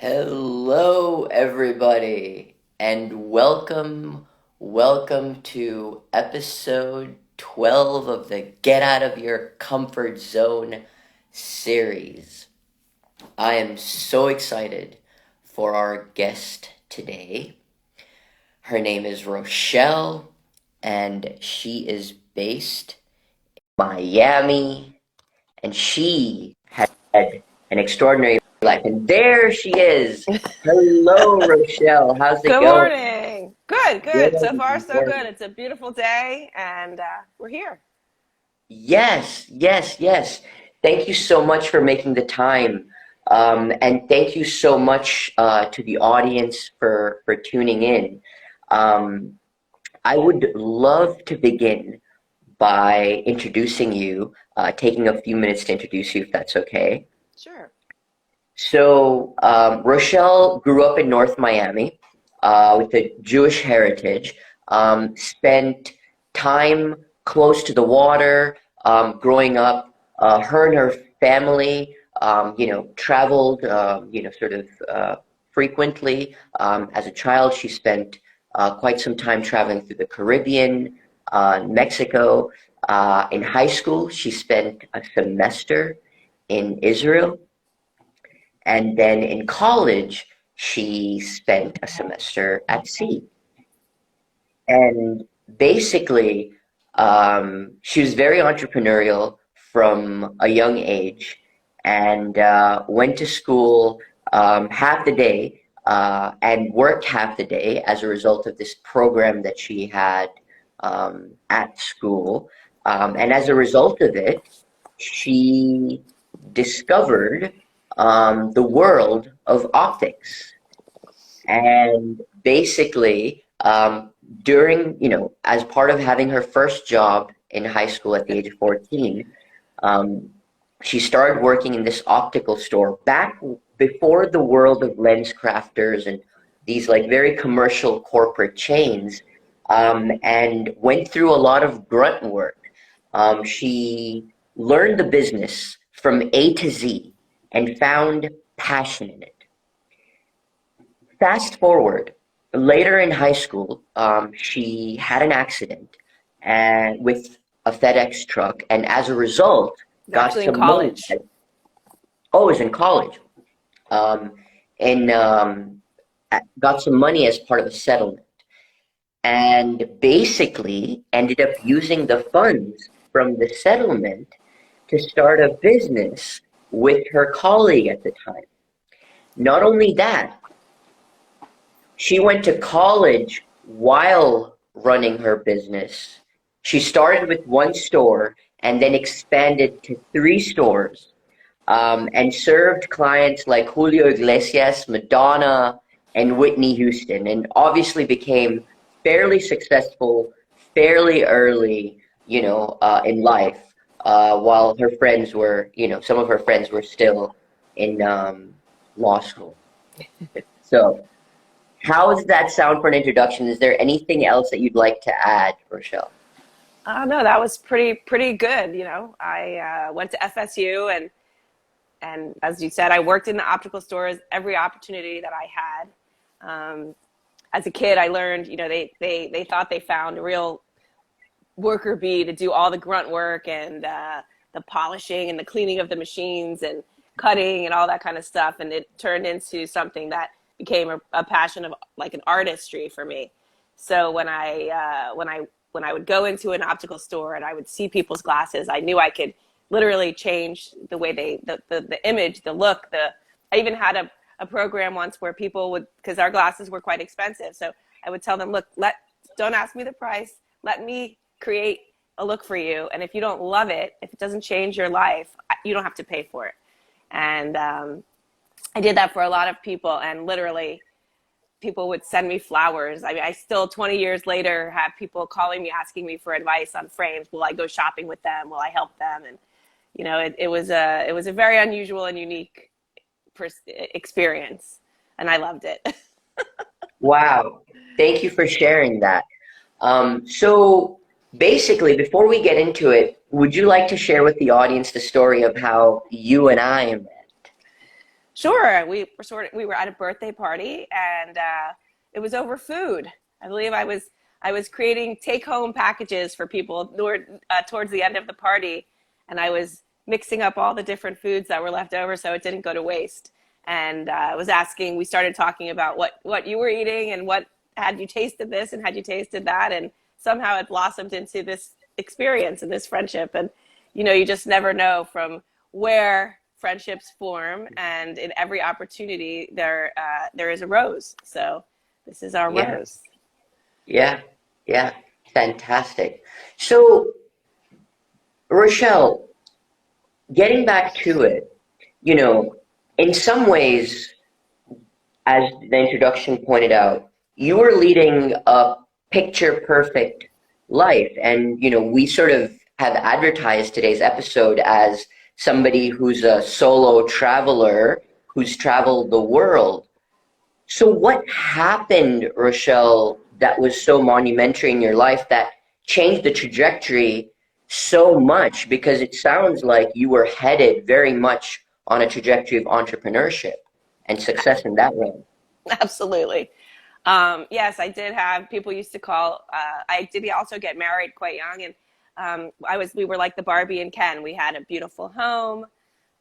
Hello, everybody, and welcome to episode 12 of the Get Out of Your Comfort Zone series. I am so excited for our guest today. Her name is Rochelle, and she is based in Miami, and she has had an extraordinary life. And there she is. Hello, Rochelle. How's it Good going? morning. Good, Good good. So far, so good. morning. It's a beautiful day, and we're here. Yes. Thank you so much for making the time. And thank you so much to the audience for tuning in. Um, I would love to begin by introducing you, taking a few minutes to introduce you, if that's okay. Sure. So, Rochelle grew up in North Miami with a Jewish heritage, spent time close to the water growing up. Her and her family, traveled, sort of frequently. As a child, she spent quite some time traveling through the Caribbean, Mexico. In high school, she spent a semester in Israel. And then in college, she spent a semester at sea. And basically, she was very entrepreneurial from a young age and went to school half the day and worked half the day as a result of this program that she had at school. And as a result of it, she discovered the world of optics. And basically, as part of having her first job in high school at the age of 14, um, she started working in this optical store back before the world of lens crafters and these like very commercial corporate chains, and went through a lot of grunt work. She learned the business from A to Z and found passion in it. Fast forward, later in high school, she had an accident and with a FedEx truck, and as a result, It's got actually in some money. college. Oh, it was in college, um, and got some money as part of a settlement, and basically ended up using the funds from the settlement to start a business with her colleague at the time. Not only that, she went to college while running her business. She started with one store and then expanded to three stores, and served clients like Julio Iglesias, Madonna, and Whitney Houston, and obviously became fairly successful fairly early, in life, while her friends were, some of her friends were still in law school. So, how does that sound for an introduction? Is there anything else that you'd like to add, Rochelle? No, that was pretty good. I went to FSU, and as you said, I worked in the optical stores every opportunity that I had. As a kid, I learned, they thought they found a real worker bee to do all the grunt work and the polishing and the cleaning of the machines and cutting and all that kind of stuff. And it turned into something that became a passion of like an artistry for me. So when I would go into an optical store and I would see people's glasses, I knew I could literally change the way the image, the look, I even had a program once where people would, because our glasses were quite expensive. So I would tell them, look, don't ask me the price. Let me create a look for you. And if you don't love it, if it doesn't change your life, you don't have to pay for it. And I did that for a lot of people, and literally people would send me flowers. I mean, I still 20 years later have people calling me asking me for advice on frames. Will I go shopping with them? Will I help them? And it was a very unusual and unique experience, and I loved it. Wow. Thank you for sharing that. So basically, before we get into it, would you like to share with the audience the story of how you and I met? Sure. We were at a birthday party, and it was over food. I believe I was creating take home packages for people towards the end of the party, and I was mixing up all the different foods that were left over so it didn't go to waste. And I was asking. We started talking about what you were eating and what had you tasted this and had you tasted that, and somehow it blossomed into this experience and this friendship. And you just never know from where friendships form, and in every opportunity there is a rose. So this is our Yeah, rose. yeah, yeah. Fantastic. So, Rochelle, getting back to it, you know, in some ways, as the introduction pointed out, you were leading a picture perfect life. And, we sort of have advertised today's episode as somebody who's a solo traveler who's traveled the world. So, what happened, Rochelle, that was so monumentary in your life that changed the trajectory so much? Because it sounds like you were headed very much on a trajectory of entrepreneurship and success in that way. Absolutely. Yes, I did have people used to call. I did also get married quite young, and we were like the Barbie and Ken. We had a beautiful home.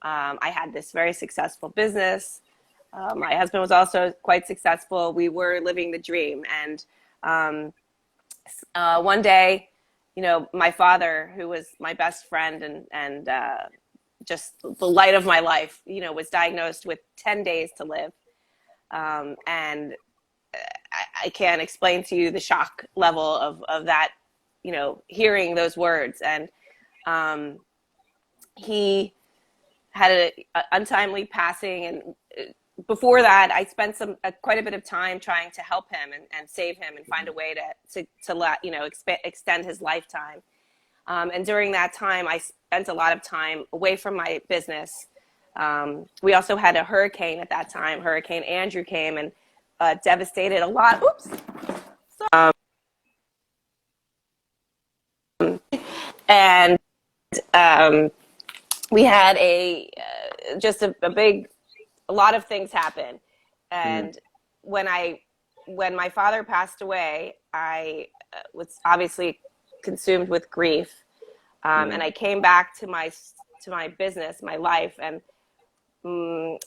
I had this very successful business. My husband was also quite successful. We were living the dream. And one day, my father, who was my best friend and just the light of my life, was diagnosed with 10 days to live. And I can't explain to you the shock level of that, hearing those words. And he had a untimely passing, and before that, I spent quite a bit of time trying to help him and save him and find a way to let extend his lifetime. And during that time, I spent a lot of time away from my business. We also had a hurricane at that time. Hurricane Andrew came and devastated a lot. Oops. And we had just a big, a lot of things happen. Mm, And when my father passed away, I was obviously consumed with grief. And mm, I came back to my business, my life, and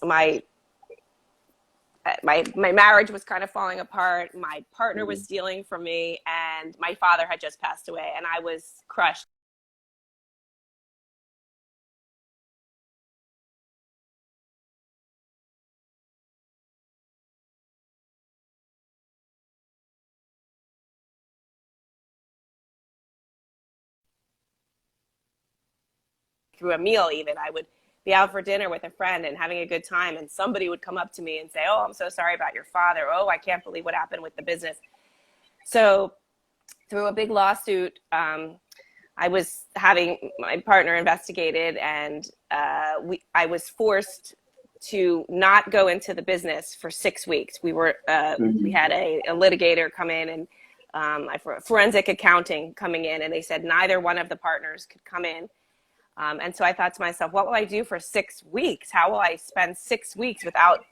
my marriage was kind of falling apart. My partner was mm. stealing from me, and my father had just passed away, and I was crushed through a meal. Even I would be out for dinner with a friend and having a good time, and somebody would come up to me and say, "Oh, I'm so sorry about your father. Oh, I can't believe what happened with the business." So through a big lawsuit, I was having my partner investigated, and I was forced to not go into the business for 6 weeks. We Mhm. had a litigator come in, and forensic accounting coming in, and they said neither one of the partners could come in. And so I thought to myself, what will I do for 6 weeks? How will I spend 6 weeks without,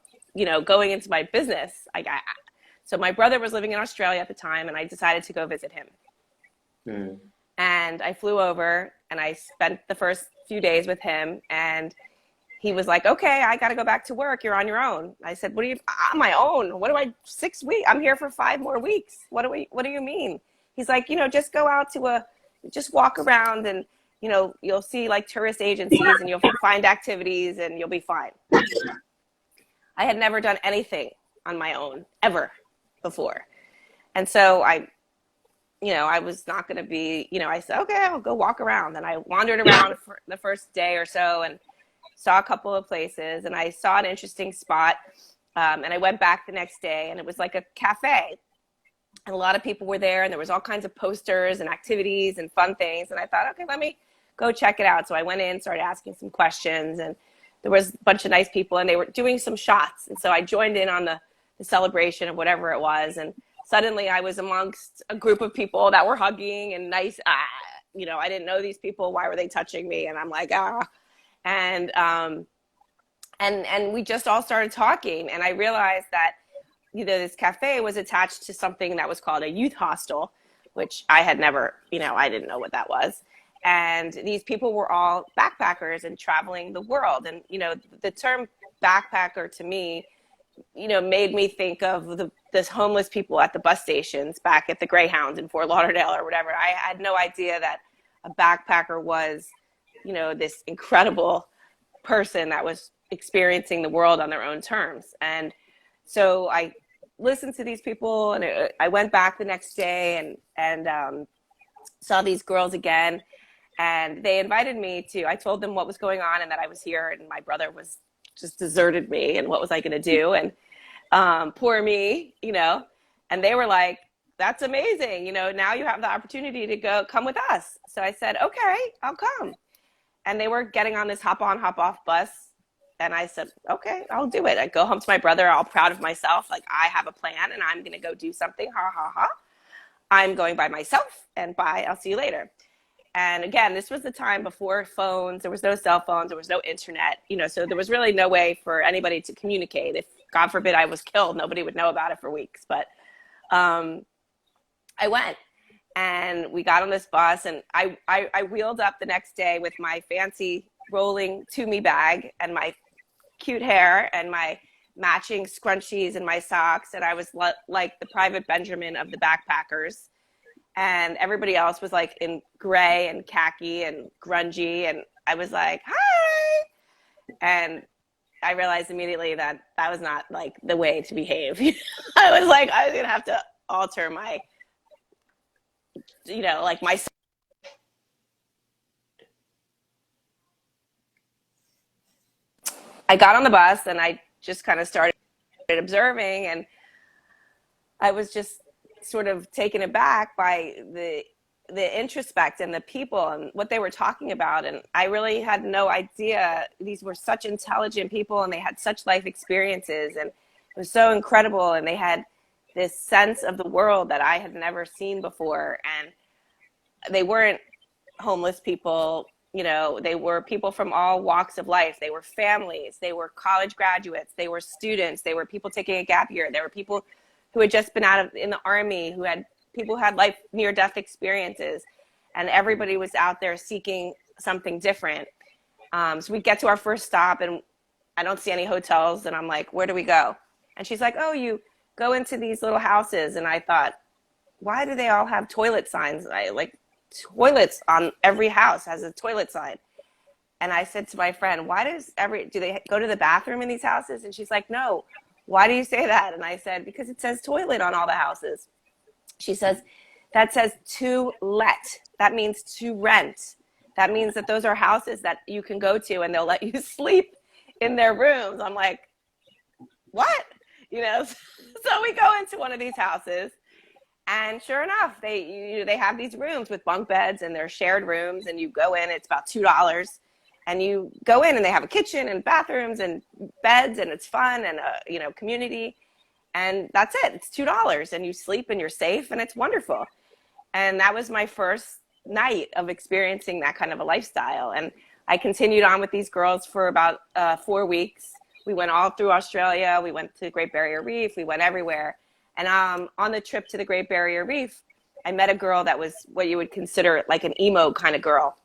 going into my business? So my brother was living in Australia at the time, and I decided to go visit him. Mm. And I flew over, and I spent the first few days with him, and he was like, "Okay, I got to go back to work. You're on your own." I said, "What do you, on my own? What do I, 6 weeks? I'm here for 5 more weeks. What do you mean?" He's like, "Just go out just walk around, and, you'll see like tourist agencies, and you'll find activities, and you'll be fine." I had never done anything on my own ever before. And so I was not going to be, I said, "Okay, I'll go walk around." And I wandered around for the first day or so and saw a couple of places, and I saw an interesting spot. And I went back the next day, and it was like a cafe, and a lot of people were there, and there was all kinds of posters and activities and fun things. And I thought, okay, let me go check it out. So I went in, started asking some questions, and there was a bunch of nice people, and they were doing some shots. And so I joined in on the celebration of whatever it was. And suddenly I was amongst a group of people that were hugging and nice. I didn't know these people. Why were they touching me? And I'm like, ah. And And we just all started talking, and I realized that this cafe was attached to something that was called a youth hostel, which I had never, I didn't know what that was. And these people were all backpackers and traveling the world. And the term backpacker to me, made me think of this homeless people at the bus stations back at the Greyhound in Fort Lauderdale or whatever. I had no idea that a backpacker was, this incredible person that was experiencing the world on their own terms. And so I listened to these people, and I went back the next day and saw these girls again. And they invited me I told them what was going on and that I was here, and my brother was just deserted me, and what was I going to do? And poor me, and they were like, that's amazing. Now you have the opportunity to come with us. So I said, okay, I'll come. And they were getting on this hop on, hop off bus. And I said, okay, I'll do it. I go home to my brother, all proud of myself. Like, I have a plan and I'm going to go do something. Ha, ha, ha. I'm going by myself, and bye. I'll see you later. And again, this was the time before phones. There was no cell phones. There was no internet, so there was really no way for anybody to communicate. If, God forbid, I was killed, nobody would know about it for weeks. But I went, and we got on this bus, and I wheeled up the next day with my fancy rolling to-me bag and my cute hair and my matching scrunchies and my socks. And I was like the Private Benjamin of the backpackers. And everybody else was like in gray and khaki and grungy. And I was like, hi. And I realized immediately that that was not like the way to behave. I was like, I was going to have to alter my, like my. I got on the bus and I just kind of started observing, and I was just sort of taken aback by the introspect and the people and what they were talking about. And I really had no idea. These were such intelligent people, and they had such life experiences, and it was so incredible. And they had this sense of the world that I had never seen before. And they weren't homeless people. They were people from all walks of life. They were families. They were college graduates. They were students. They were people taking a gap year. There were people who had just been in the army, people who had life near-death experiences, and everybody was out there seeking something different. So we get to our first stop, and I don't see any hotels, and I'm like, where do we go? And she's like, oh, you go into these little houses. And I thought, why do they all have toilet signs? Toilets on every house has a toilet sign. And I said to my friend, do they go to the bathroom in these houses? And she's like, no. Why do you say that? And I said, because it says toilet on all the houses. She says, that says to let. That means to rent. That means that those are houses that you can go to and they'll let you sleep in their rooms. I'm like, what? So we go into one of these houses, and sure enough, they have these rooms with bunk beds, and they're shared rooms, and you go in, it's about $2. And you go in, and they have a kitchen and bathrooms and beds, and it's fun, and community, and that's it. It's $2, and you sleep, and you're safe, and it's wonderful. And that was my first night of experiencing that kind of a lifestyle. And I continued on with these girls for about 4 weeks. We went all through Australia. We went to the Great Barrier Reef. We went everywhere. And on the trip to the Great Barrier Reef, I met a girl that was what you would consider like an emo kind of girl.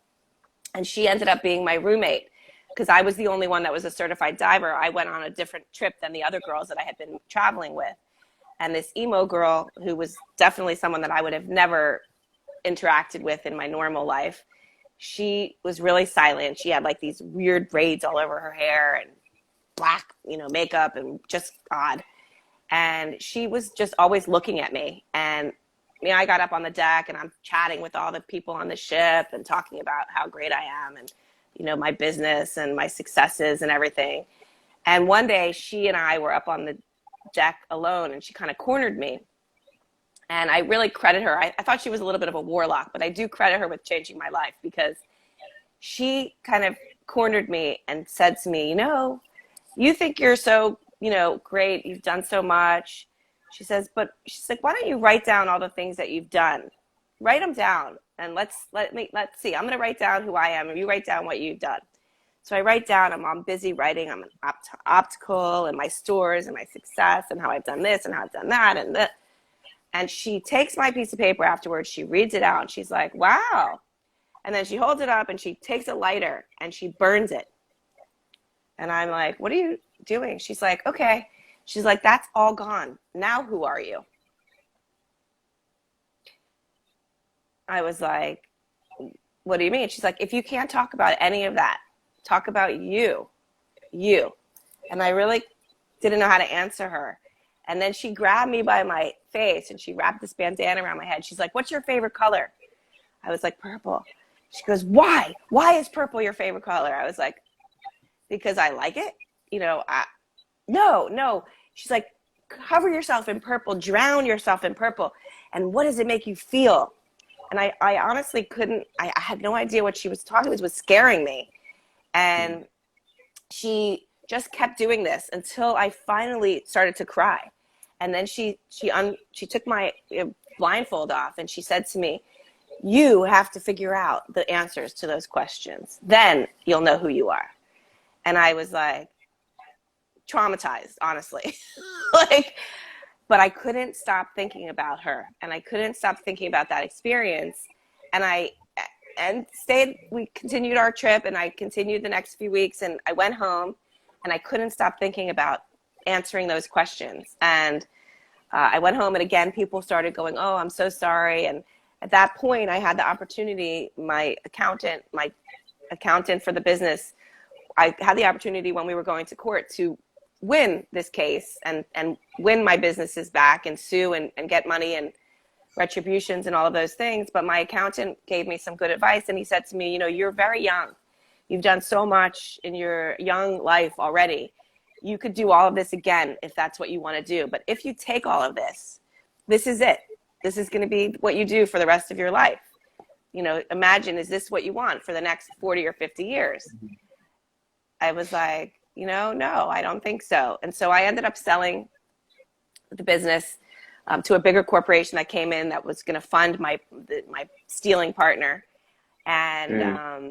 And she ended up being my roommate because I was the only one that was a certified diver. I went on a different trip than the other girls that I had been traveling with. And this emo girl, who was definitely someone that I would have never interacted with in my normal life, she was really silent. She had like these weird braids all over her hair and black, makeup, and just odd. And she was just always looking at me. And I got up on the deck, and I'm chatting with all the people on the ship and talking about how great I am and, my business and my successes and everything. And one day she and I were up on the deck alone, and she kind of cornered me. And I really credit her. I thought she was a little bit of a warlock, but I do credit her with changing my life, because she kind of cornered me and said to me, you think you're so, great. You've done so much. She's like, why don't you write down all the things that you've done? Write them down, and let's see. I'm going to write down who I am, and you write down what you've done. So I write down, I'm busy writing, I'm an optical and my stores and my success and how I've done this and how I've done that and that. And she takes my piece of paper afterwards, she reads it out, and she's like, wow. And then she holds it up and she takes a lighter and she burns it. And I'm like, what are you doing? She's like, okay. She's like, that's all gone. Now who are you? I was like, what do you mean? She's like, if you can't talk about any of that, talk about you. And I really didn't know how to answer her. And then she grabbed me by my face and she wrapped this bandana around my head. She's like, what's your favorite color? I was like, purple. She goes, why? Why is purple your favorite color? I was like, because I like it. No. She's like, cover yourself in purple, drown yourself in purple. And what does it make you feel? And I honestly couldn't, I had no idea what she was talking about. It was scaring me. And she just kept doing this until I finally started to cry. And then she took my blindfold off and she said to me, you have to figure out the answers to those questions. Then you'll know who you are. And I was like traumatized, honestly. But I couldn't stop thinking about her and I couldn't stop thinking about that experience. And we continued our trip and I continued the next few weeks and I went home and I couldn't stop thinking about answering those questions. And I went home and again, people started going, oh, I'm so sorry. And at that point I had the opportunity, my accountant for the business, I had the opportunity when we were going to court to win this case and win my businesses back and sue and get money and retributions and all of those things. But my accountant gave me some good advice and he said to me, you're very young. You've done so much in your young life already. You could do all of this again if that's what you want to do. But if you take all of this, this is it. This is going to be what you do for the rest of your life. Imagine, is this what you want for the next 40 or 50 years? I was like, no, I don't think so. And so I ended up selling the business to a bigger corporation that came in that was going to fund my stealing partner. And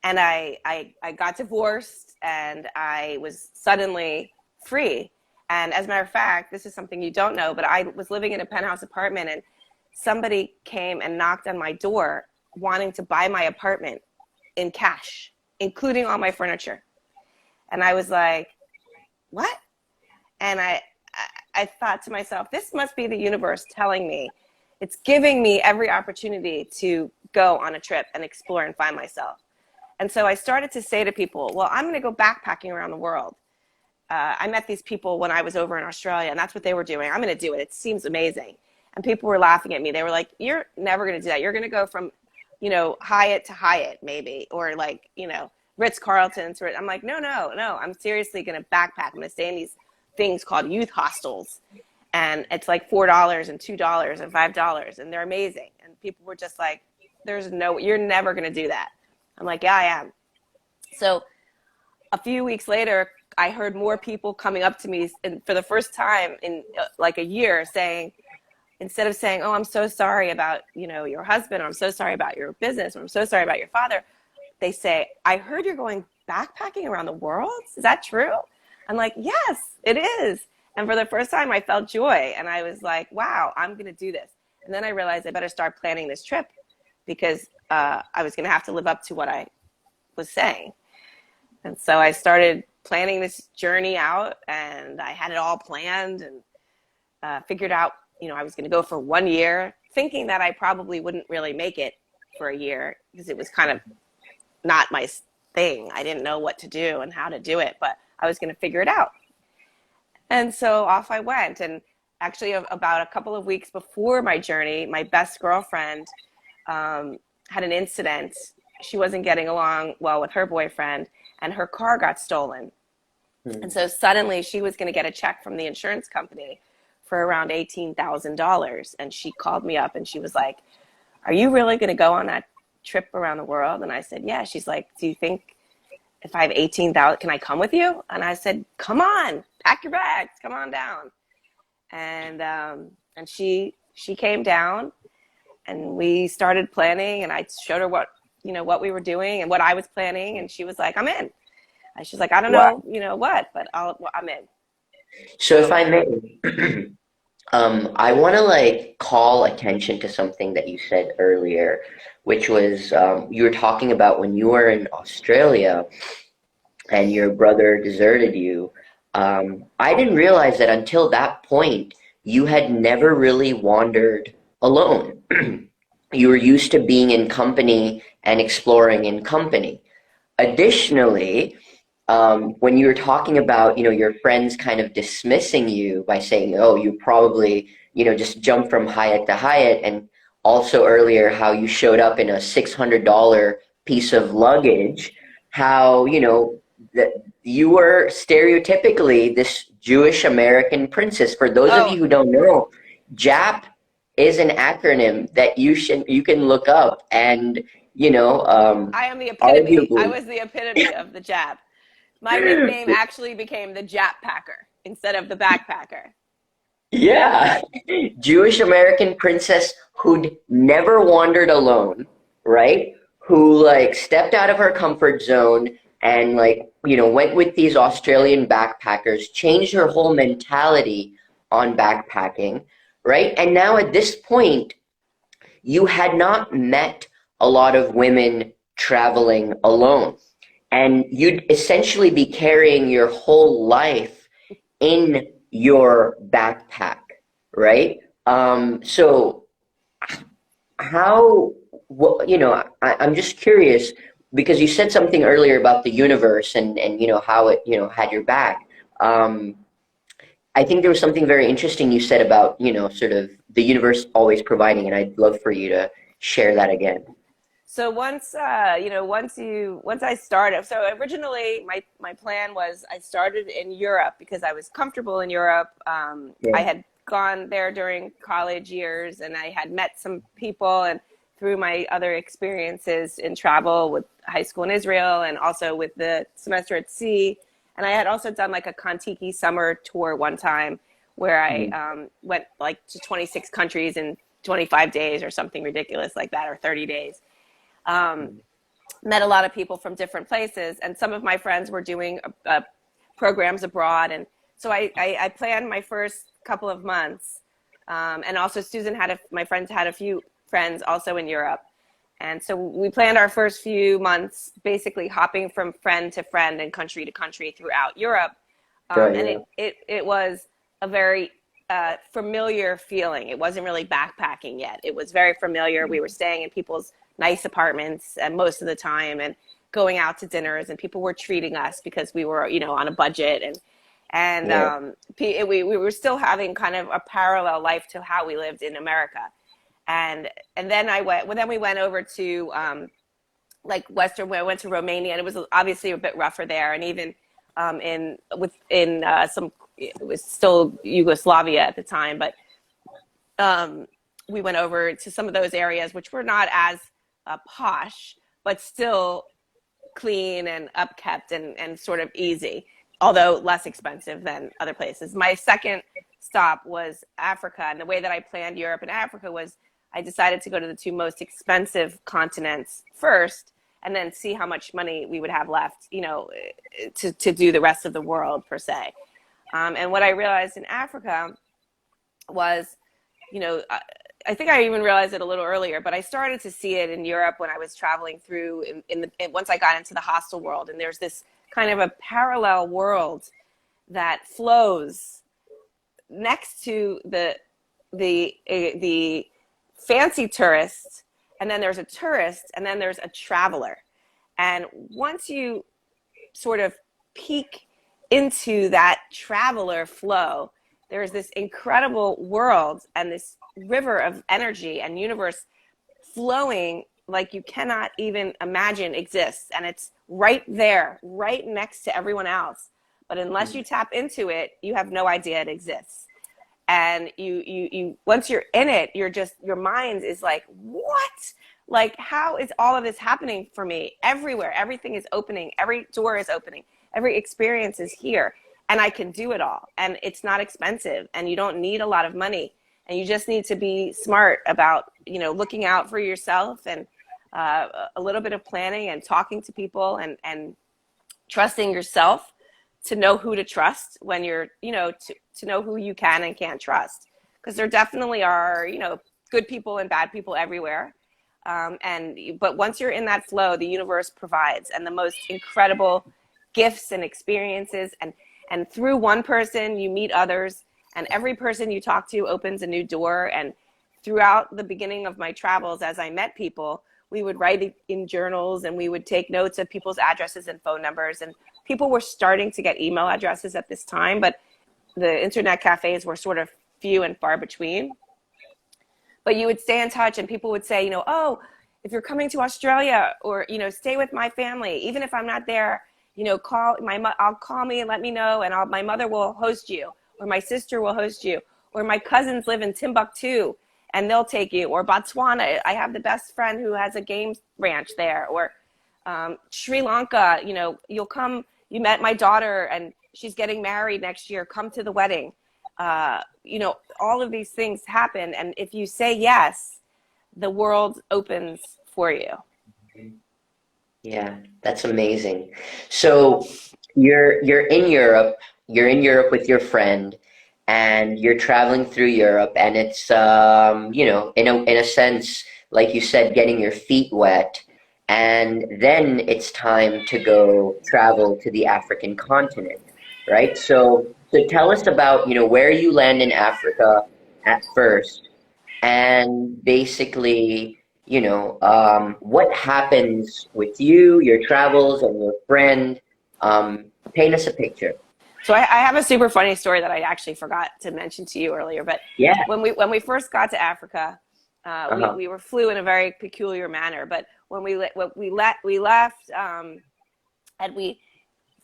I got divorced and I was suddenly free. And as a matter of fact, this is something you don't know, but I was living in a penthouse apartment and somebody came and knocked on my door wanting to buy my apartment in cash, including all my furniture. And I was like, what? And I thought to myself, this must be the universe telling me, it's giving me every opportunity to go on a trip and explore and find myself. And so I started to say to people, well, I'm going to go backpacking around the world. I met these people when I was over in Australia, and that's what they were doing. I'm going to do it. It seems amazing. And people were laughing at me. They were like, you're never going to do that. You're going to go from, Hyatt to Hyatt maybe, or Ritz-Carlton. I'm like, no. I'm seriously going to backpack. I'm going to stay in these things called youth hostels. And it's like $4 and $2 and $5. And they're amazing. And people were just like, you're never going to do that. I'm like, yeah, I am. So a few weeks later, I heard more people coming up to me for the first time in like a year saying, instead of saying, oh, I'm so sorry about, your husband, or I'm so sorry about your business, or I'm so sorry about your father, they say, I heard you're going backpacking around the world. Is that true? I'm like, yes, it is. And for the first time, I felt joy. And I was like, wow, I'm going to do this. And then I realized I better start planning this trip because I was going to have to live up to what I was saying. And so I started planning this journey out, and I had it all planned and figured out, I was going to go for 1 year, thinking that I probably wouldn't really make it for a year because it was kind of not my thing. I didn't know what to do and how to do it, but I was going to figure it out. And so off I went. And actually about a couple of weeks before my journey, my best girlfriend had an incident. She wasn't getting along well with her boyfriend, and her car got stolen. And so suddenly she was going to get a check from the insurance company for around $18,000. And she called me up and she was like, are you really going to go on that trip around the world? And I said, yeah. She's like, do you think if I have 18,000, can I come with you? And I said, come on, pack your bags, come on down. And she came down and we started planning, and I showed her what what we were doing and what I was planning. And she was like, I'm in. And she's like, I don't Wow. know, what, but I'm in. So if I may, I want to like call attention to something that you said earlier, which was you were talking about when you were in Australia and your brother deserted you. I didn't realize that until that point, you had never really wandered alone. You were used to being in company and exploring in company. Additionally, when you were talking about, your friends kind of dismissing you by saying, oh, you probably, just jumped from Hyatt to Hyatt, and also earlier how you showed up in a $600 piece of luggage, how, that you were stereotypically this Jewish American princess. For those of you Oh, who don't know, JAP is an acronym that you can look up, and I am the epitome. I arguably. was the epitome of the Jap. My nickname actually became the Jap Packer instead of the backpacker. Yeah, Jewish American princess who'd never wandered alone, right? Who like stepped out of her comfort zone and like, went with these Australian backpackers, changed her whole mentality on backpacking, right? And now at this point, you had not met a lot of women traveling alone. And you'd essentially be carrying your whole life in your backpack, right? So how, I'm just curious because you said something earlier about the universe and how it, had your back. Um, I think there was something very interesting you said about, sort of the universe always providing, and I'd love for you to share that again. So once I started, so originally my plan was I started in Europe because I was comfortable in Europe. I Yeah, had gone there during college years and I had met some people, and through my other experiences in travel with high school in Israel and also with the semester at sea. And I had also done like a Kontiki summer tour one time where I mhm, went like to 26 countries in 25 days or something ridiculous like that, or 30 days. Um, Met a lot of people from different places, and some of my friends were doing programs abroad, and so I planned my first couple of months, and also Susan my friends had a few friends also in Europe, and so we planned our first few months basically hopping from friend to friend and country to country throughout Europe, right, and yeah, it was a very familiar feeling. It wasn't really backpacking yet. It was very familiar. We were staying in people's nice apartments and most of the time, and going out to dinners, and people were treating us because we were, on a budget, and yeah, we were still having kind of a parallel life to how we lived in America. And then we went over to like Western, where I went to Romania, and it was obviously a bit rougher there, and even in some, it was still Yugoslavia at the time, but we went over to some of those areas which were not as posh, but still clean and upkept and sort of easy, although less expensive than other places. My second stop was Africa, and the way that I planned Europe and Africa was I decided to go to the two most expensive continents first, and then see how much money we would have left, to do the rest of the world per se. And what I realized in Africa was, I think I even realized it a little earlier, but I started to see it in Europe when I was traveling through once I got into the hostel world. And there's this kind of a parallel world that flows next to the fancy tourist, and then there's a tourist, and then there's a traveler. And once you sort of peek into that traveler flow, there's this incredible world and this river of energy and universe flowing like you cannot even imagine exists. And it's right there, right next to everyone else. But unless you tap into it, you have no idea it exists. And you once you're in it, your mind is like, what? Like, how is all of this happening for me? Everywhere, everything is opening, every door is opening, every experience is here, and I can do it all. And it's not expensive, and you don't need a lot of money, and you just need to be smart about, looking out for yourself and a little bit of planning and talking to people and trusting yourself to know who to trust when you're, to know who you can and can't trust. Because there definitely are, good people and bad people everywhere. But once you're in that flow, the universe provides, and the most incredible gifts and experiences. And through one person, you meet others, and every person you talk to opens a new door. And throughout the beginning of my travels, as I met people, we would write in journals, and we would take notes of people's addresses and phone numbers. And people were starting to get email addresses at this time, but the internet cafes were sort of few and far between. But you would stay in touch, and people would say, oh, if you're coming to Australia, or, stay with my family, even if I'm not there, I'll call me and let me know, and my mother will host you, or my sister will host you, or my cousins live in Timbuktu and they'll take you, or Botswana. I have the best friend who has a game ranch there, or Sri Lanka, you'll come, you met my daughter and she's getting married next year, come to the wedding. All of these things happen. And if you say yes, the world opens for you. Yeah, that's amazing. So you're in Europe, with your friend, and you're traveling through Europe, and it's in a sense, like you said, getting your feet wet, and then it's time to go travel to the African continent, right? So tell us about, where you land in Africa at first, and basically, what happens with you, your travels, and your friend. Paint us a picture. So I have a super funny story that I actually forgot to mention to you earlier. But Yeah. when we first got to Africa, Uh-huh. we flew in a very peculiar manner. But when we left, and we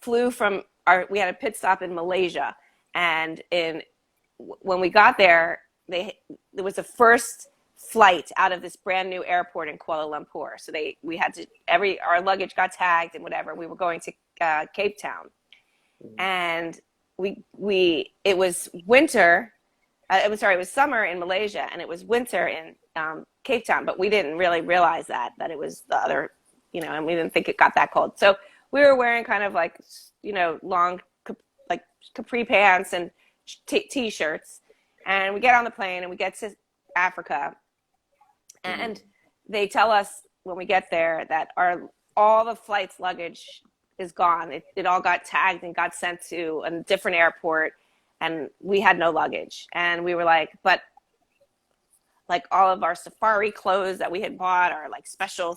flew from we had a pit stop in Malaysia, and when we got there, there was the first flight out of this brand new airport in Kuala Lumpur. So we had to our luggage got tagged and whatever. We were going to Cape Town, and it was winter. It was summer in Malaysia, and it was winter in Cape Town. But we didn't really realize that it was the other, and we didn't think it got that cold. So we were wearing kind of like long like capri pants and t-shirts, and we get on the plane and we get to Africa. And they tell us when we get there that all the flight's luggage is gone. It all got tagged and got sent to a different airport, and we had no luggage. And we were like, but like all of our safari clothes that we had bought, our like special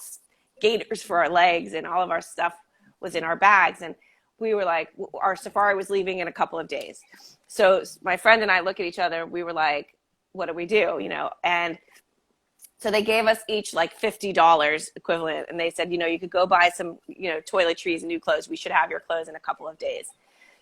gaiters for our legs, and all of our stuff was in our bags. And we were like, our safari was leaving in a couple of days. So my friend and I look at each other. We were like, what do we do? And so they gave us each like $50 equivalent. And they said, you could go buy some, toiletries and new clothes. We should have your clothes in a couple of days.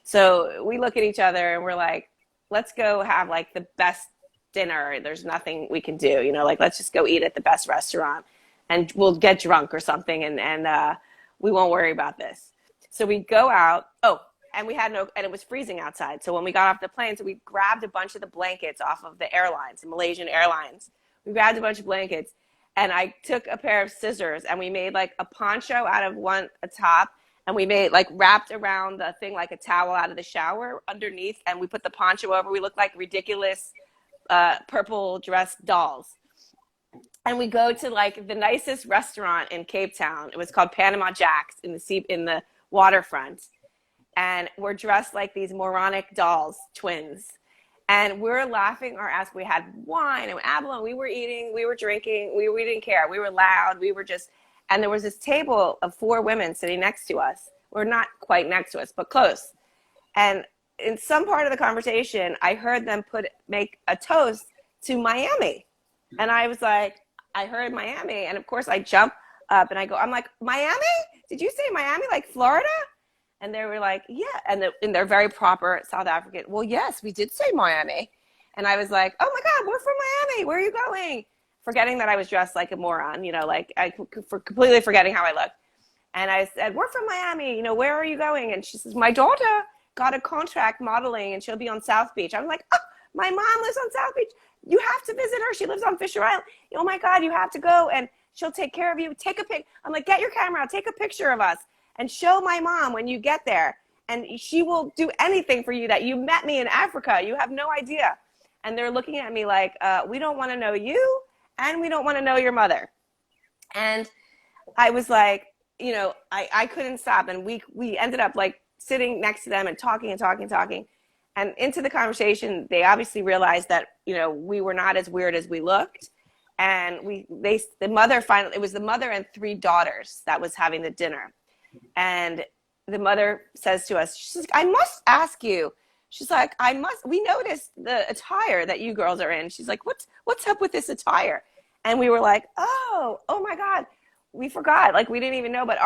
So we look at each other and we're like, let's go have like the best dinner. There's nothing we can do, like, let's just go eat at the best restaurant and we'll get drunk or something. And we won't worry about this. So we go out. Oh, and and it was freezing outside. So when we got off the plane, so we grabbed a bunch of the blankets off of the airlines, the Malaysian Airlines. We grabbed a bunch of blankets, and I took a pair of scissors, and we made like a poncho out of a top, and we made like wrapped around the thing like a towel out of the shower underneath, and we put the poncho over. We looked like ridiculous purple dressed dolls. And we go to like the nicest restaurant in Cape Town. It was called Panama Jack's in the waterfront. And we're dressed like these moronic dolls, twins. And we're laughing our ass. We had wine and abalone. We were eating, we were drinking. We didn't care. We were loud. And there was this table of 4 women sitting next to us. Or not quite next to us, but close. And in some part of the conversation, I heard them make a toast to Miami. And I was like, I heard Miami. And of course I jump up and I'm like, Miami? Did you say Miami, like Florida? And they were like, yeah. And they're very proper South African. Well, yes, we did say Miami. And I was like, oh my God, we're from Miami. Where are you going? Forgetting that I was dressed like a moron, like completely forgetting how I looked. And I said, we're from Miami. Where are you going? And she says, my daughter got a contract modeling and she'll be on South Beach. I was like, oh, my mom lives on South Beach. You have to visit her. She lives on Fisher Island. Oh my God, you have to go. And She'll take care of you. Take a pic. I'm like, get your camera out, take a picture of us and show my mom when you get there. And she will do anything for you that you met me in Africa. You have no idea. And they're looking at me like, we don't want to know you and we don't want to know your mother. And I was like, you know, I couldn't stop. And we ended up like sitting next to them and talking and talking and talking. And into the conversation, they obviously realized that, you know, we were not as weird as we looked. And the mother finally, it was the mother and 3 daughters that was having the dinner. And the mother says to us, she's like, I must ask you. She's like, we noticed the attire that you girls are in. She's like, what's up with this attire? And we were like, oh my God, we forgot. Like, we didn't even know, but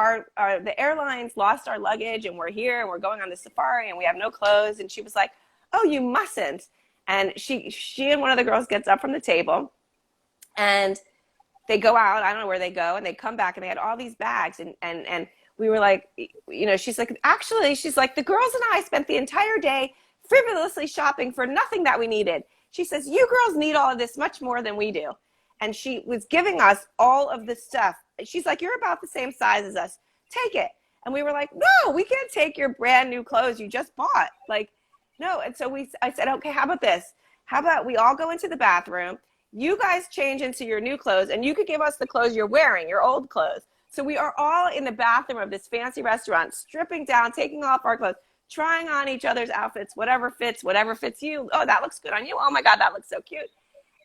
the airlines lost our luggage and we're here and we're going on the safari and we have no clothes. And she was like, oh, you mustn't. And she and one of the girls gets up from the table and they go out. I don't know where they go, and they come back and they had all these bags. And we were like, you know, she's like, actually, she's like, the girls and I spent the entire day frivolously shopping for nothing that we needed. She says, you girls need all of this much more than we do. And she was giving us all of the stuff. She's like, you're about the same size as us. Take it. And we were like, no, we can't take your brand new clothes you just bought. Like, no. And so I said, okay, how about this? How about we all go into the bathroom? You guys change into your new clothes and you could give us the clothes you're wearing, your old clothes. So we are all in the bathroom of this fancy restaurant, stripping down, taking off our clothes, trying on each other's outfits, whatever fits you. Oh, that looks good on you. Oh my God, that looks so cute.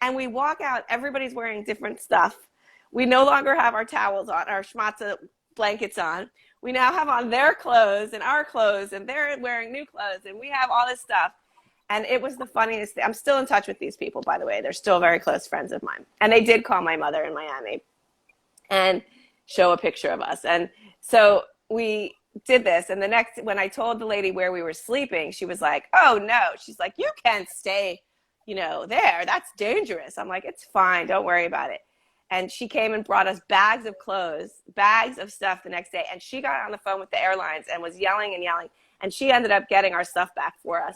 And we walk out, everybody's wearing different stuff. We no longer have our towels on, our schmatza blankets on. We now have on their clothes and our clothes, and they're wearing new clothes, and we have all this stuff. And it was the funniest thing. I'm still in touch with these people, by the way. They're still very close friends of mine. And they did call my mother in Miami and show a picture of us. And so we did this. And when I told the lady where we were sleeping, she was like, oh no. She's like, you can't stay, you know, there. That's dangerous. I'm like, it's fine. Don't worry about it. And she came and brought us bags of clothes, bags of stuff the next day. And she got on the phone with the airlines and was yelling and yelling. And she ended up getting our stuff back for us.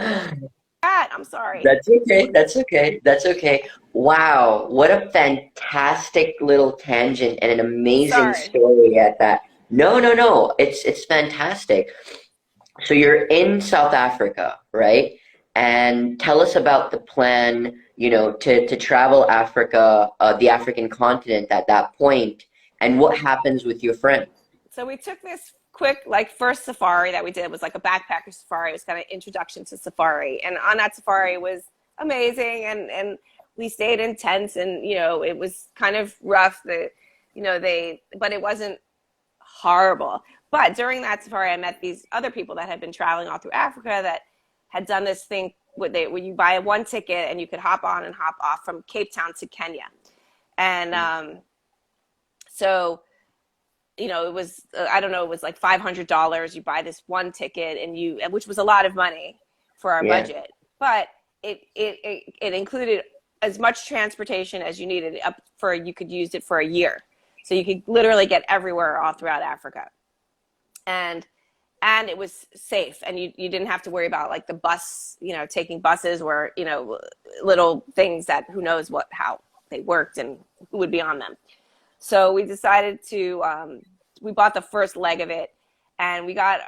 I'm sorry. That's okay. That's okay. That's okay. Wow, what a fantastic little tangent and an amazing Sorry. story at that. No, no, no. It's fantastic. So you're in South Africa, right? And tell us about the plan, you know, to travel Africa, the African continent at that point, and what happens with your friends. So we took this quick, like, first safari that we did was like a backpacker safari. It was kind of introduction to safari. And on that safari it was amazing. And we stayed in tents and, you know, it was kind of rough. But it wasn't horrible. But during that safari, I met these other people that had been traveling all through Africa that had done this thing where you buy one ticket and you could hop on and hop off from Cape Town to Kenya. And so, you know, it was, I don't know, it was like $500. You buy this one ticket which was a lot of money for our budget, but it included as much transportation as you needed you could use it for a year. So you could literally get everywhere all throughout Africa. And it was safe, and you didn't have to worry about like the bus, you know, taking buses or, you know, little things that who knows how they worked and who would be on them. So we decided we bought the first leg of it, and we got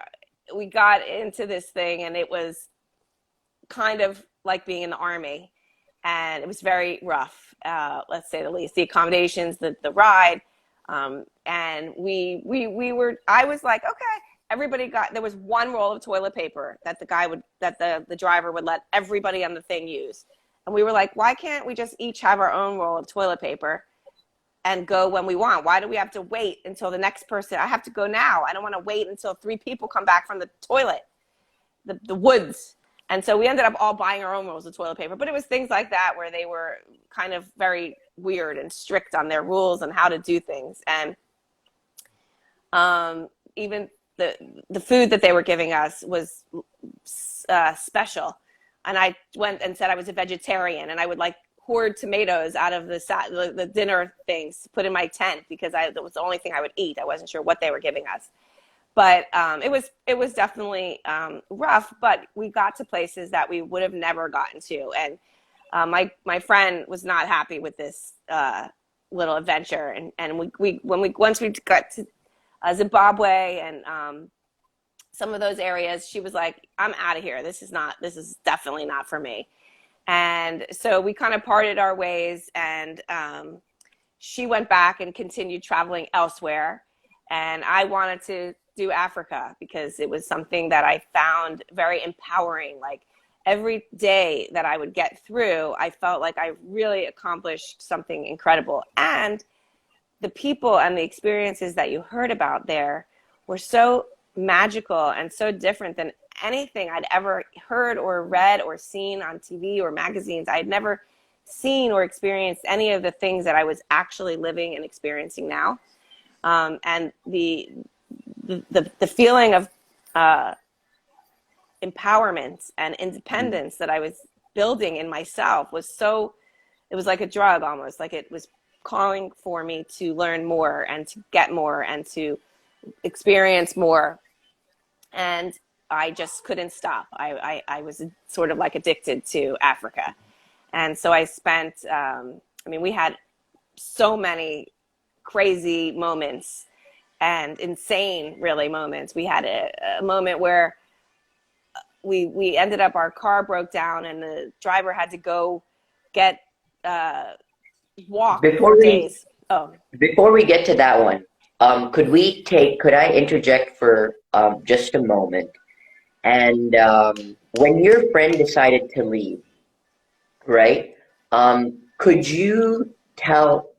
into this thing, and it was kind of like being in the Army, and it was very rough, let's say the least. The accommodations, the ride, and I was like, okay, there was one roll of toilet paper that the driver would let everybody on the thing use. And we were like, why can't we just each have our own roll of toilet paper and go when we want? Why do we have to wait until the next person? I have to go now. I don't want to wait until 3 people come back from the toilet, the woods. And so we ended up all buying our own rolls of toilet paper. But it was things like that where they were kind of very weird and strict on their rules and how to do things. And even the food that they were giving us was special. And I went and said I was a vegetarian, and I would like hoard tomatoes out of the dinner things to put in my tent because that was the only thing I would eat. I wasn't sure what they were giving us. But it was definitely rough, but we got to places that we would have never gotten to. And My friend was not happy with this little adventure, and once we got to Zimbabwe and some of those areas, she was like, "I'm out of here. This is definitely not for me." And so we kind of parted our ways, and she went back and continued traveling elsewhere, and I wanted to do Africa because it was something that I found very empowering. Like every day that I would get through, I felt like I really accomplished something incredible. And the people and the experiences that you heard about there were so magical and so different than anything I'd ever heard or read or seen on TV or magazines. I'd never seen or experienced any of the things that I was actually living and experiencing now. And the feeling of empowerment and independence that I was building in myself was so, it was like a drug almost, like it was calling for me to learn more and to get more and to experience more. And I just couldn't stop. I was sort of like addicted to Africa. And so I spent, we had so many crazy moments and insane, really, moments. We had a moment where we ended up, our car broke down and the driver had to go get walk Before for we days. Oh, before we get to that one, could I interject for just a moment? And when your friend decided to leave, right? Could you tell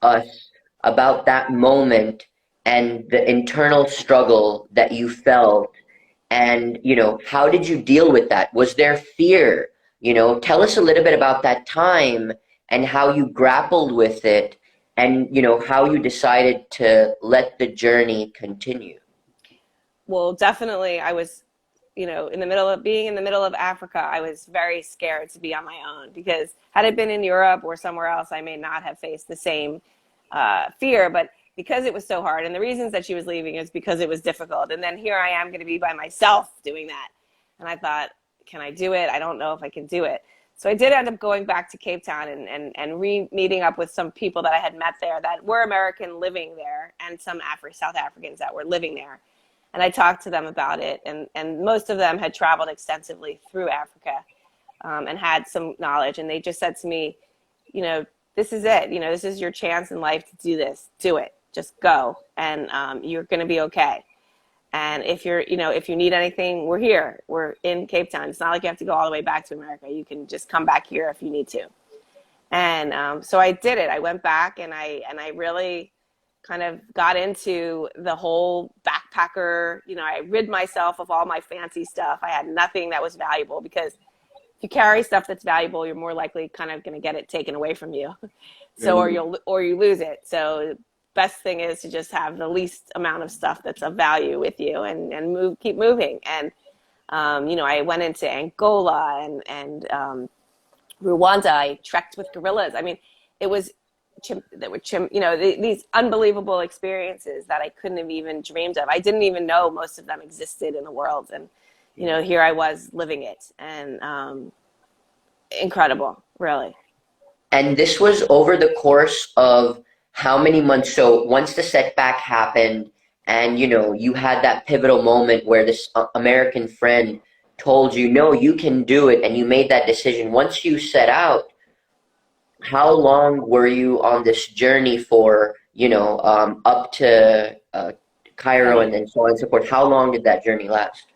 us about that moment and the internal struggle that you felt? And, how did you deal with that? Was there fear? Tell us a little bit about that time and how you grappled with it and, how you decided to let the journey continue. well, definitely. I was, in the middle of Africa, I was very scared to be on my own because had it been in Europe or somewhere else, I may not have faced the same fear. But because it was so hard, and the reasons that she was leaving is because it was difficult. And then here I am going to be by myself doing that. And I thought, can I do it? I don't know if I can do it. So I did end up going back to Cape Town and meeting up with some people that I had met there that were American living there and some South Africans that were living there. And I talked to them about it. And most of them had traveled extensively through Africa and had some knowledge. And they just said to me, this is it. This is your chance in life to do this. Do it. Just go. And you're going to be okay. And if if you need anything, we're here. We're in Cape Town. It's not like you have to go all the way back to America. You can just come back here if you need to. And so I did it. I went back and I really kind of got into the whole backpacker. I rid myself of all my fancy stuff. I had nothing that was valuable because if you carry stuff that's valuable, you're more likely kind of going to get it taken away from you. So, or you lose it. So best thing is to just have the least amount of stuff that's of value with you and keep moving. And, I went into Angola and Rwanda. I trekked with gorillas. It was, these unbelievable experiences that I couldn't have even dreamed of. I didn't even know most of them existed in the world. And, here I was living it and, incredible, really. And this was over the course of how many months? So once the setback happened and you had that pivotal moment where this American friend told you, no, you can do it, and you made that decision. Once you set out, how long were you on this journey for, up to Cairo and then so on and so forth? How long did that journey last?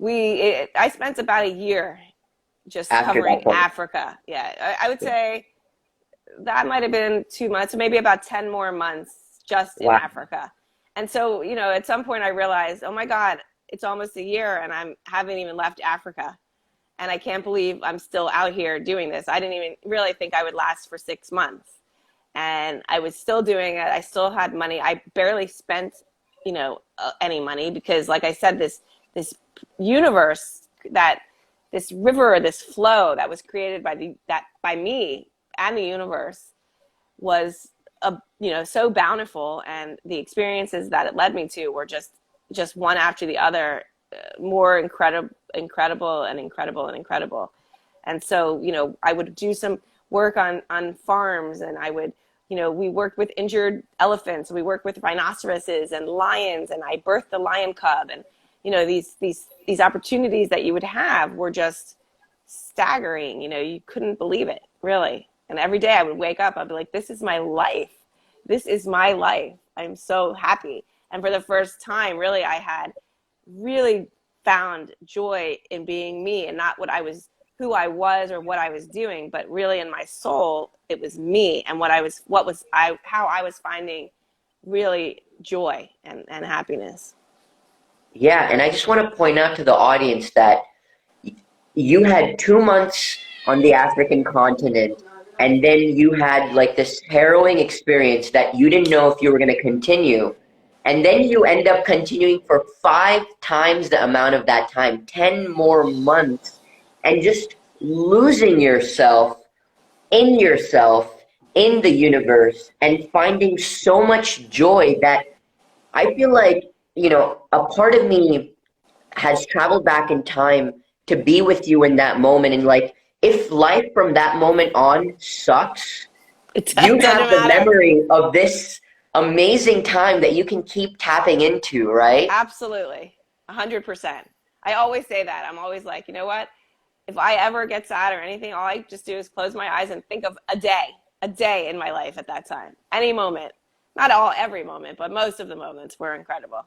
I spent about a year just After covering that point? Africa. Yeah, I would say that might have been 2 months, or maybe about 10 more months just in Wow. Africa. And so, at some point I realized, oh my God, it's almost a year and I haven't even left Africa. And I can't believe I'm still out here doing this. I didn't even really think I would last for 6 months. And I was still doing it. I still had money. I barely spent, any money because, like I said, this universe, this river, this flow that was created by me and the universe was so bountiful, and the experiences that it led me to were just one after the other, more incredible and incredible and incredible. And so, I would do some work on farms, and I would, we worked with injured elephants, we worked with rhinoceroses and lions, and I birthed the lion cub. And, these opportunities that you would have were just staggering. You couldn't believe it, really. And every day I would wake up, I'd be like, this is my life. This is my life. I'm so happy. And for the first time, really, I had really found joy in being me, and not who I was or what I was doing, but really in my soul, it was me and how I was finding really joy and happiness. Yeah, and I just want to point out to the audience that you had 2 months on the African continent, and then you had like this harrowing experience that you didn't know if you were going to continue. And then you end up continuing for 5 times the amount of that time, 10 more months, and just losing yourself in the universe, and finding so much joy that I feel like, a part of me has traveled back in time to be with you in that moment. And like, if life from that moment on sucks, It you doesn't have the matter. memory of this amazing time that you can keep tapping into, right? Absolutely. 100%. I always say that. I'm always like, you know what? If I ever get sad or anything, all I just do is close my eyes and think of a day in my life at that time. Any moment. Not every moment, but most of the moments were incredible.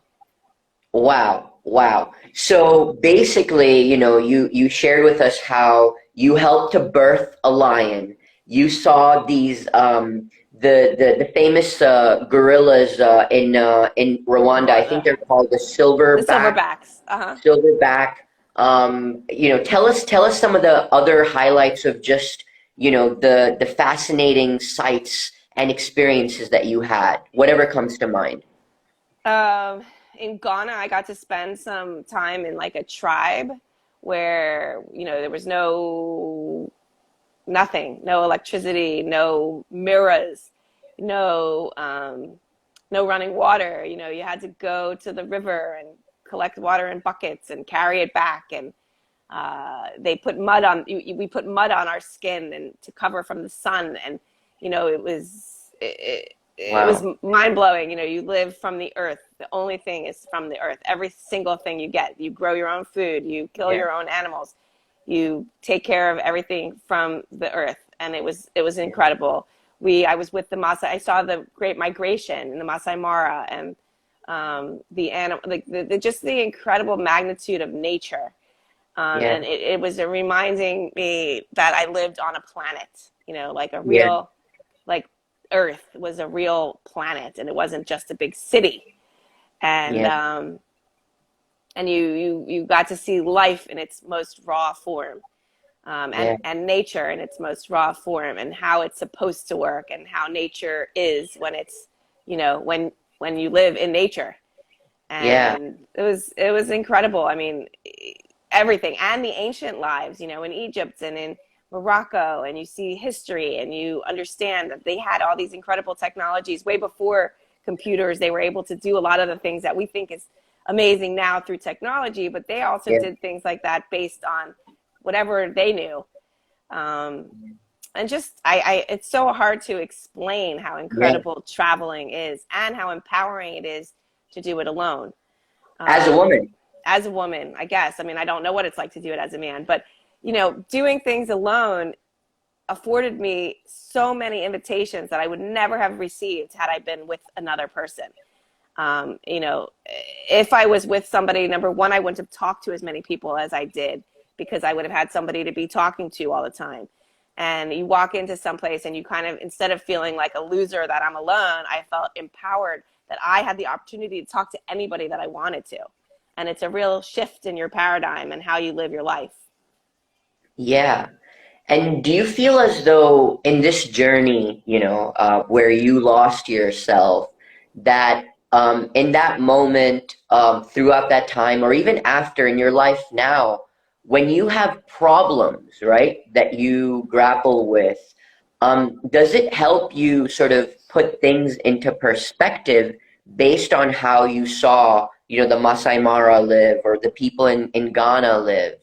Wow, wow. So basically, you shared with us how you helped to birth a lion. You saw these the famous gorillas in Rwanda. I think they're called the The silverback. silverbacks. Uh-huh. Silverback. Tell us some of the other highlights of just, the fascinating sights and experiences that you had, whatever comes to mind. Um, in Ghana, I got to spend some time in like a tribe where, there was nothing, no electricity, no mirrors, no running water. You had to go to the river and collect water in buckets and carry it back. And they put we put mud on our skin and to cover from the sun. And, it was Wow. mind blowing. You live from the earth. The only thing is from the earth. Every single thing you get, you grow your own food, you kill Yeah. your own animals, you take care of everything from the earth. And it was incredible. I was with the Maasai. I saw the Great Migration in the Masai Mara, and the animal, like just the incredible magnitude of nature. Yeah. And it was reminding me that I lived on a planet, like a Yeah. real, like Earth was a real planet, and it wasn't just a big city. And Yeah. you got to see life in its most raw form, Yeah. and nature in its most raw form, and how it's supposed to work, and how nature is when it's, when you live in nature. Yeah. And it was incredible. I mean, everything, and the ancient lives, in Egypt and in Morocco, and you see history, and you understand that they had all these incredible technologies way before computers. They were able to do a lot of the things that we think is amazing now through technology, but they also Yeah. did things like that based on whatever they knew. Um, and just, it's so hard to explain how Yeah. incredible traveling is, and how empowering it is to do it alone. As a Um, woman. as a woman, I guess. I mean, I don't know what it's like to do it as a man, but doing things alone afforded me so many invitations that I would never have received had I been with another person. Um, you know, if I was with somebody, number one, I wouldn't have talked to as many people as I did, because I would have had somebody to be talking to all the time. And you walk into some place and you kind of, instead of feeling like a loser that I'm alone, I felt empowered that I had the opportunity to talk to anybody that I wanted to. And it's a real shift in your paradigm and how you live your life. Yeah. And do you feel as though in this journey, where you lost yourself, that in that moment, throughout that time, or even after in your life now, when you have problems, right, that you grapple with, does it help you sort of put things into perspective based on how you saw, the Masai Mara live, or the people in Ghana live?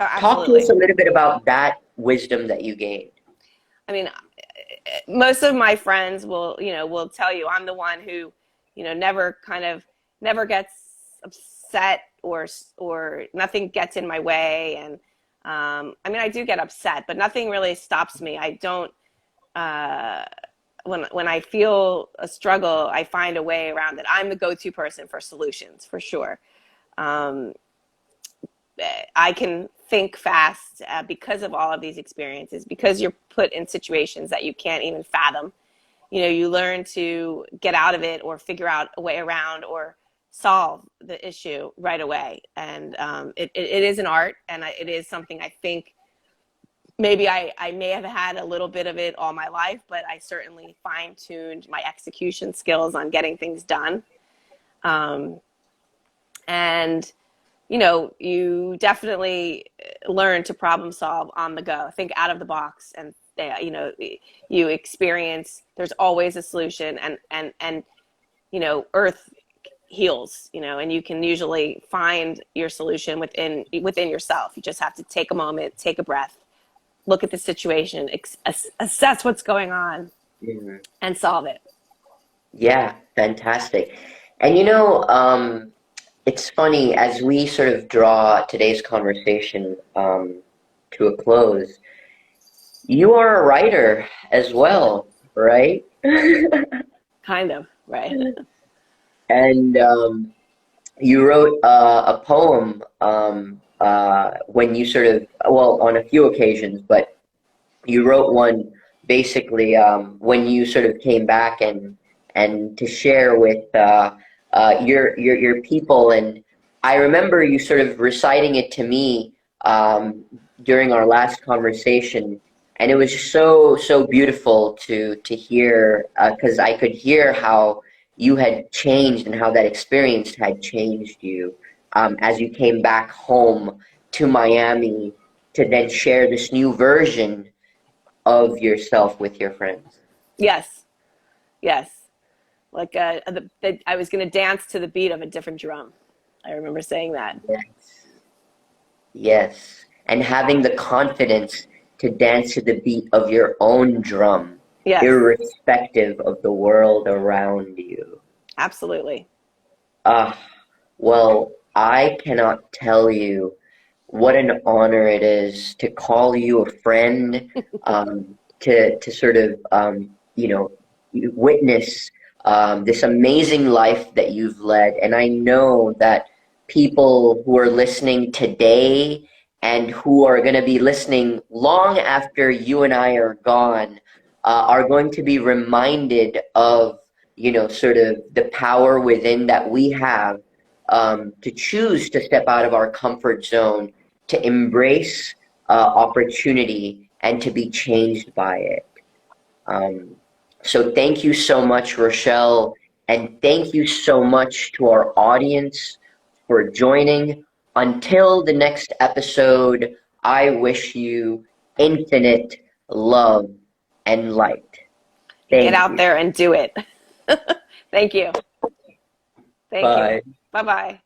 Oh, Talk to us absolutely. a little bit about that wisdom that you gained? I mean, most of my friends will tell you I'm the one who, never gets upset or nothing gets in my way. And I mean, I do get upset, but nothing really stops me. I don't, when I feel a struggle, I find a way around it. I'm the go-to person for solutions, for sure. Um, I can think fast because of all of these experiences, because you're put in situations that you can't even fathom. You learn to get out of it or figure out a way around or solve the issue right away. And it is an art, and it is something I think maybe I may have had a little bit of it all my life, but I certainly fine-tuned my execution skills on getting things done. And you definitely learn to problem solve on the go, think out of the box, and you experience there's always a solution, and Earth heals, and you can usually find your solution within yourself. You just have to take a moment, take a breath, look at the situation, assess what's going on, and solve it. Yeah, fantastic. And it's funny as we sort of draw today's conversation to a close. You are a writer as well, right? Kind of, right? And you wrote a poem when you sort of, well, on a few occasions, but you wrote one basically when you sort of came back and to share with your people. And I remember you sort of reciting it to me during our last conversation, and it was so beautiful to hear because I could hear how you had changed and how that experience had changed you as you came back home to Miami to then share this new version of yourself with your friends. Yes, yes. Like I was going to dance to the beat of a different drum. I remember saying that. Yes. Yes. And having the confidence to dance to the beat of your own drum, Yes, irrespective of the world around you. absolutely. Ah, well, I cannot tell you what an honor it is to call you a friend, to sort of, witness this amazing life that you've led. And I know that people who are listening today and who are going to be listening long after you and I are gone are going to be reminded of, sort of the power within that we have to choose to step out of our comfort zone, to embrace opportunity, and to be changed by it. So thank you so much, Rochelle, and thank you so much to our audience for joining. Until the next episode, I wish you infinite love and light. Get Thank out you. there and do it. Thank you. Thank you. Bye. Bye-bye.